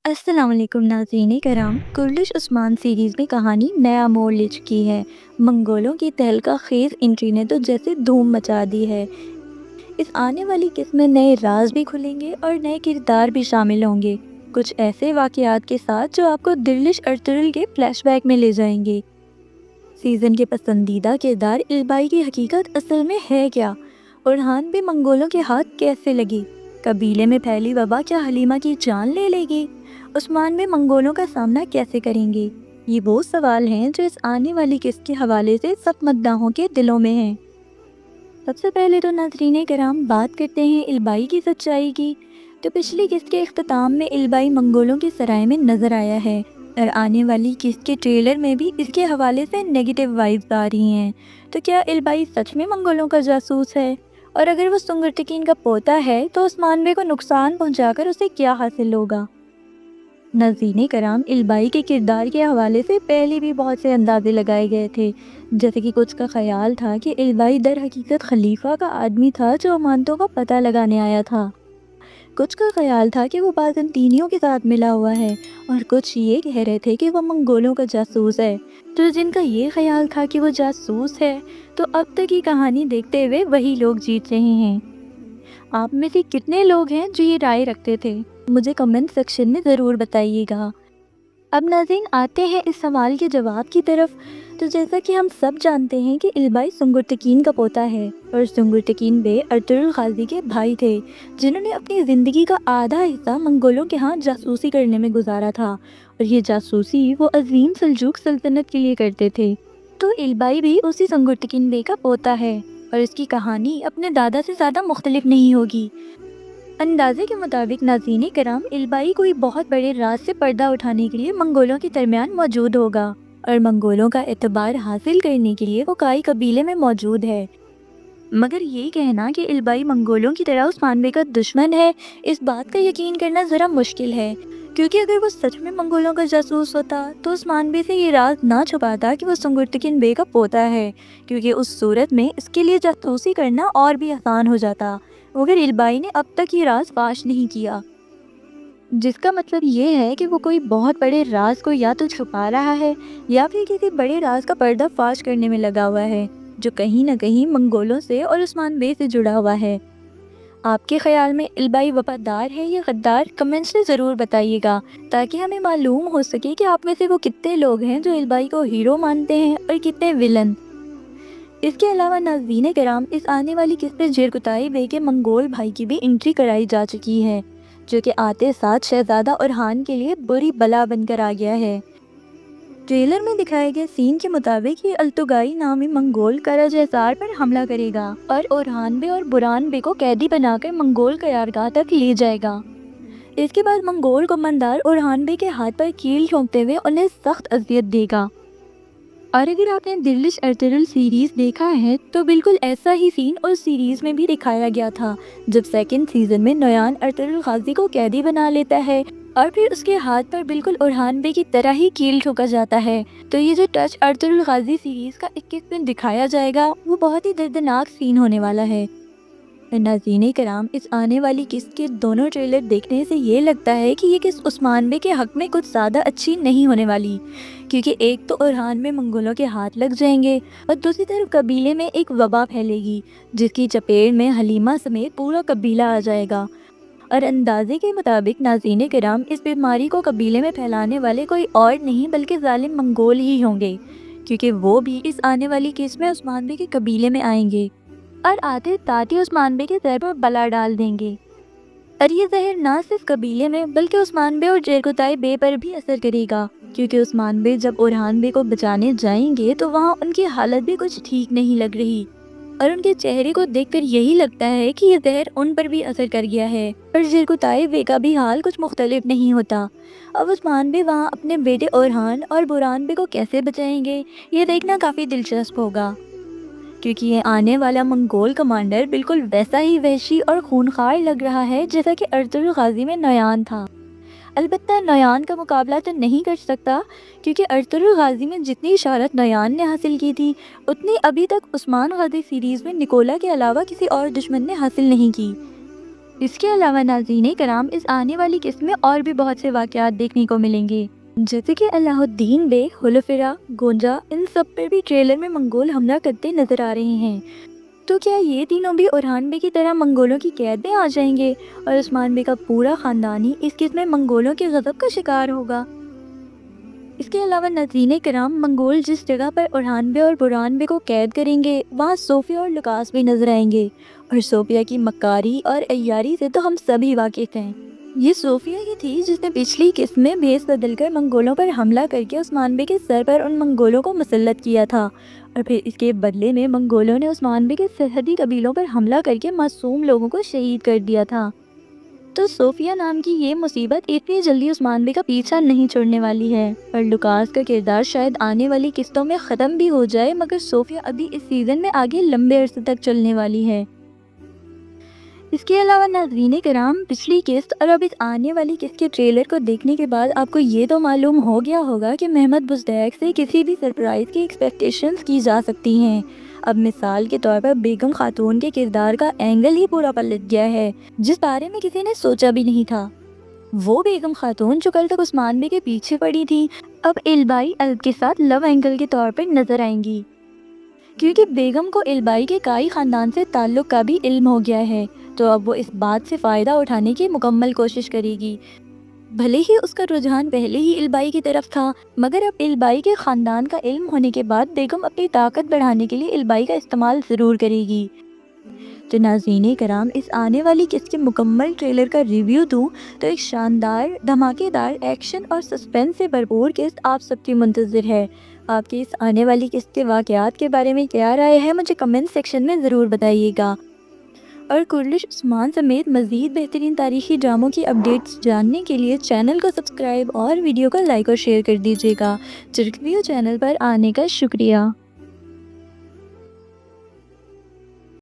السلام علیکم ناظرین کرام، کرلش عثمان سیریز میں کہانی نیا موڑ لے چکی ہے۔ منگولوں کی تہلکہ خیز انٹری نے تو جیسے دھوم مچا دی ہے۔ اس آنے والی قسط میں نئے راز بھی کھلیں گے اور نئے کردار بھی شامل ہوں گے، کچھ ایسے واقعات کے ساتھ جو آپ کو دلش ارطغرل کے فلیش بیک میں لے جائیں گے۔ سیزن کے پسندیدہ کردار البائی کی حقیقت اصل میں ہے کیا؟ اورحان بھی منگولوں کے ہاتھ کیسے لگی؟ قبیلے میں پھیلی وبا کیا حلیمہ کی جان لے لے گی؟ عثمان بھی منگولوں کا سامنا کیسے کریں گے؟ یہ وہ سوال ہیں جو اس آنے والی قسط کے حوالے سے سب مداحوں کے دلوں میں ہیں۔ سب سے پہلے تو ناظرین کرام بات کرتے ہیں البائی کی سچائی کی۔ تو پچھلی قسط کے اختتام میں البائی منگولوں کے سرائے میں نظر آیا ہے، اور آنے والی قسط کے ٹریلر میں بھی اس کے حوالے سے نیگیٹو وائبز آ رہی ہیں۔ تو کیا البائی سچ میں منگولوں کا جاسوس ہے؟ اور اگر وہ سنگرتکین کا پوتا ہے تو عثمان بے کو نقصان پہنچا کر اسے کیا حاصل ہوگا؟ ناظرین کرام، البائی کے کردار کے حوالے سے پہلے بھی بہت سے اندازے لگائے گئے تھے، جیسے کہ کچھ کا خیال تھا کہ البائی در حقیقت خلیفہ کا آدمی تھا جو امانتوں کا پتہ لگانے آیا تھا۔ کچھ کا خیال تھا کہ وہ بازنطینیوں کے ساتھ ملا ہوا ہے، اور کچھ یہ کہہ رہے تھے کہ وہ منگولوں کا جاسوس ہے۔ تو جن کا یہ خیال تھا کہ وہ جاسوس ہے، تو اب تک یہ کہانی دیکھتے ہوئے وہی لوگ جیت رہے ہیں۔ آپ میں سے کتنے لوگ ہیں جو یہ رائے رکھتے تھے؟ مجھے کمنٹ سیکشن میں ضرور بتائیے گا۔ اب ناظرین آتے ہیں اس سوال کے جواب کی طرف۔ تو جیسا کہ ہم سب جانتے ہیں کہ البائی سنگرتکین کا پوتا ہے، اور سنگرتکین بے ارطغرل غازی کے بھائی تھے، جنہوں نے اپنی زندگی کا آدھا حصہ منگولوں کے ہاں جاسوسی کرنے میں گزارا تھا، اور یہ جاسوسی وہ عظیم سلجوق سلطنت کے لیے کرتے تھے۔ تو البائی بھی اسی سنگرتکین بے کا پوتا ہے، اور اس کی کہانی اپنے دادا سے زیادہ مختلف نہیں ہوگی۔ اندازے کے مطابق ناظرین کرام، البائی کوئی بہت بڑے راز سے پردہ اٹھانے کے لیے منگولوں کے درمیان موجود ہوگا، اور منگولوں کا اعتبار حاصل کرنے کے لیے وہ کائی قبیلے میں موجود ہے۔ مگر یہ کہنا کہ البائی منگولوں کی طرح عثمان بے کا دشمن ہے، اس بات کا یقین کرنا ذرا مشکل ہے، کیونکہ اگر وہ سچ میں منگولوں کا جاسوس ہوتا تو عثمان بے سے یہ راز نہ چھپاتا کہ وہ سنگرتکین بے کا پوتا ہے، کیونکہ اس صورت میں اس کے لیے جاسوسی کرنا اور بھی آسان ہو جاتا، مگر البائی نے اب تک یہ راز فاش نہیں کیا، جس کا مطلب یہ ہے کہ وہ کوئی بہت بڑے راز کو یا تو چھپا رہا ہے، یا پھر کسی بڑے راز کا پردہ فاش کرنے میں لگا ہوا ہے، جو کہیں نہ کہیں منگولوں سے اور عثمان بے سے جڑا ہوا ہے۔ آپ کے خیال میں البائی وفادار ہے یا غدار؟ کمنٹس میں ضرور بتائیے گا، تاکہ ہمیں معلوم ہو سکے کہ آپ میں سے وہ کتنے لوگ ہیں جو البائی کو ہیرو مانتے ہیں اور کتنے ولن۔ اس کے علاوہ ناظرین کرام، اس آنے والی قسط میں جیرکتائی بے کے منگول بھائی کی بھی انٹری کرائی جا چکی ہے، جو کہ آتے ساتھ شہزادہ اورحان کے لیے بری بلا بن کر آ گیا ہے۔ ٹریلر میں دکھائے گئے سین کے مطابق یہ التگائی نامی منگول کرج حصار پر حملہ کرے گا، اور اورحان بے اور بران بے کو قیدی بنا کر منگول قرارگاہ تک لے جائے گا۔ اس کے بعد منگول قماندار اورحان بے کے ہاتھ پر کیل ٹھونکتے ہوئے انہیں سخت اذیت دے گا۔ اور اگر آپ نے دلش ارطغرل سیریز دیکھا ہے تو بالکل ایسا ہی سین اس سیریز میں بھی دکھایا گیا تھا، جب سیکنڈ سیزن میں نویان ارطغرل غازی کو قیدی بنا لیتا ہے، اور پھر اس کے ہاتھ پر بالکل اورحان بے کی طرح ہی کیل ٹھوکا جاتا ہے۔ تو یہ جو ٹچ ارطغرل غازی سیریز کا 21 میں دکھایا جائے گا، وہ بہت ہی دردناک سین ہونے والا ہے۔ ناظرین کرام، اس آنے والی قسط کے دونوں ٹریلر دیکھنے سے یہ لگتا ہے کہ یہ قسط عثمان بے کے حق میں کچھ زیادہ اچھی نہیں ہونے والی، کیونکہ ایک تو اورحان میں منگولوں کے ہاتھ لگ جائیں گے، اور دوسری طرف قبیلے میں ایک وبا پھیلے گی، جس کی چپیٹ میں حلیمہ سمیت پورا قبیلہ آ جائے گا۔ اور اندازے کے مطابق ناظرین کرام، اس بیماری کو قبیلے میں پھیلانے والے کوئی اور نہیں بلکہ ظالم منگول ہی ہوں گے، کیونکہ وہ بھی اس آنے والی قسط میں عثمان بے کے قبیلے میں آئیں گے، اور آتے تاتی عثمان بے کے سر پر بلا ڈال دیں گے۔ اور یہ زہر نہ صرف قبیلے میں بلکہ عثمان بے اور جیرکتائی بے پر بھی اثر کرے گا، کیونکہ عثمان بے جب اورحان بے کو بچانے جائیں گے تو وہاں ان کی حالت بھی کچھ ٹھیک نہیں لگ رہی، اور ان کے چہرے کو دیکھ کر یہی لگتا ہے کہ یہ زہر ان پر بھی اثر کر گیا ہے، اور جیرکتائی بے کا بھی حال کچھ مختلف نہیں ہوتا۔ اب عثمان بے وہاں اپنے بیٹے اورحان اور بران بے کو کیسے بچائیں گے، یہ دیکھنا کافی دلچسپ ہوگا، کیونکہ یہ آنے والا منگول کمانڈر بالکل ویسا ہی وحشی اور خونخوار لگ رہا ہے جیسا کہ ارطغرل غازی میں نویان تھا۔ البتہ نویان کا مقابلہ تو نہیں کر سکتا، کیونکہ ارطغرل غازی میں جتنی شہرت نویان نے حاصل کی تھی، اتنی ابھی تک عثمان غازی سیریز میں نکولا کے علاوہ کسی اور دشمن نے حاصل نہیں کی۔ اس کے علاوہ ناظرین کرام اس آنے والی قسط میں اور بھی بہت سے واقعات دیکھنے کو ملیں گے، جیسے کہ اللہ الدین بے، ہلفرا، گونجا، ان سب پر بھی ٹریلر میں منگول حملہ کرتے نظر آ رہے ہیں۔ تو کیا یہ تینوں بھی اورحان بے کی طرح منگولوں کی قید میں آ جائیں گے اور عثمان بے کا پورا خاندان ہی اس قسط میں منگولوں کے غضب کا شکار ہوگا؟ اس کے علاوہ ناظرین کرام، منگول جس جگہ پر اورحان بے اور برہان بے کو قید کریں گے وہاں صوفیہ اور لوکاس بھی نظر آئیں گے، اور صوفیہ کی مکاری اور عیاری سے تو ہم سبھی واقف ہیں۔ یہ صوفیہ ہی تھی جس نے پچھلی قسط میں بھیس بدل کر منگولوں پر حملہ کر کے عثمان بے کے سر پر ان منگولوں کو مسلط کیا تھا، اور پھر اس کے بدلے میں منگولوں نے عثمان بے کے سرحدی قبیلوں پر حملہ کر کے معصوم لوگوں کو شہید کر دیا تھا۔ تو صوفیہ نام کی یہ مصیبت اتنی جلدی عثمان بے کا پیچھا نہیں چھوڑنے والی ہے، اور لوکاس کا کردار شاید آنے والی قسطوں میں ختم بھی ہو جائے، مگر صوفیہ ابھی اس سیزن میں آگے لمبے عرصے تک چلنے والی ہے۔ اس کے علاوہ ناظرین کرام، پچھلی قسط اور اب اس آنے والی قسط کے ٹریلر کو دیکھنے کے بعد آپ کو یہ تو معلوم ہو گیا ہوگا کہ محمد بزدیک سے کسی بھی سرپرائز کی ایکسپیکٹیشنز کی جا سکتی ہیں۔ اب مثال کے طور پر بیگم خاتون کے کردار کا اینگل ہی پورا پلٹ گیا ہے، جس بارے میں کسی نے سوچا بھی نہیں تھا۔ وہ بیگم خاتون جو کل تک عثمان بے کے پیچھے پڑی تھی، اب البائی الب کے ساتھ لو اینگل کے طور پر نظر آئیں گی، کیونکہ بیگم کو البائی کے کائی خاندان سے تعلق کا بھی علم ہو گیا ہے، تو اب وہ اس بات سے فائدہ اٹھانے کی مکمل کوشش کرے گی۔ بھلے ہی اس کا رجحان پہلے ہی البائی کی طرف تھا، مگر اب البائی کے خاندان کا علم ہونے کے بعد بیگم اپنی طاقت بڑھانے کے لیے البائی کا استعمال ضرور کرے گی۔ تو ناظرین کرام، اس آنے والی قسط کے مکمل ٹریلر کا ریویو دوں تو ایک شاندار، دھماکے دار ایکشن اور سسپینس سے بھرپور قسط آپ سب کی منتظر ہے۔ آپ کی اس آنے والی قسط کے واقعات کے بارے میں کیا رائے ہے مجھے کمنٹ سیکشن میں ضرور بتائیے گا، اور کرلش عثمان سمیت مزید بہترین تاریخی ڈراموں کی اپڈیٹس جاننے کے لیے چینل کو سبسکرائب اور ویڈیو کو لائک اور شیئر کر دیجیے گا۔ چرخ ویو چینل پر آنے کا شکریہ۔